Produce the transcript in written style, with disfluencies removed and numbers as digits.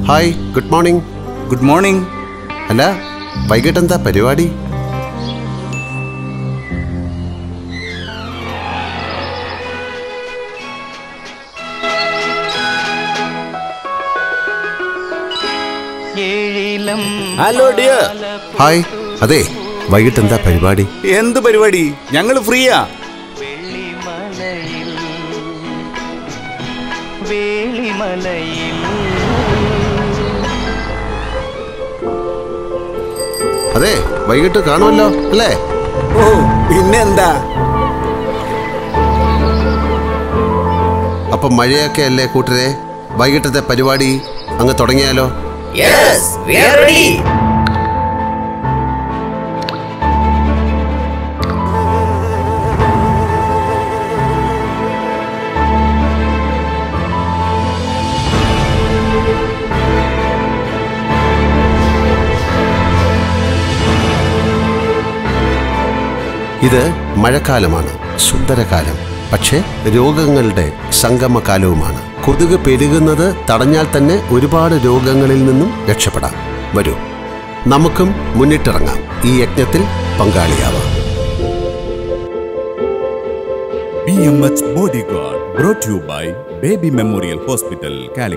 Hi, good morning. Good morning. അല്ല, വൈകിട്ട് എന്താ പരിപാടി? Hello dear. ഹായ്. അതെ, വൈകിട്ട് എന്താ പരിപാടി? എന്ത് പരിപാടി? ഞങ്ങൾ ഫ്രീയാ. അതെ, വൈകിട്ട് കാണുമല്ലോ അല്ലേ? ഓ പിന്നെന്താ. അപ്പം മഴയൊക്കെ അല്ലേ കൂട്ടരെ? വൈകിട്ടത്തെ പരിപാടി അങ്ങ് തുടങ്ങിയാലോ? Yes, we are ready. ഇത് മഴക്കാലമാണ്, സുന്ദരകാലം. പക്ഷേ രോഗങ്ങളുടെ സംഗമകാലവുമാണ്. കൊതുക് പെരുകുന്നത് തടഞ്ഞാൽ തന്നെ ഒരുപാട് രോഗങ്ങളിൽ നിന്നും രക്ഷപ്പെടാം. വരൂ, നമുക്കും മുന്നിട്ടിറങ്ങാം, ഈ യജ്ഞത്തിൽ പങ്കാളിയാവാം. BMH Bodyguard brought to you by Baby Memorial Hospital, Calicut.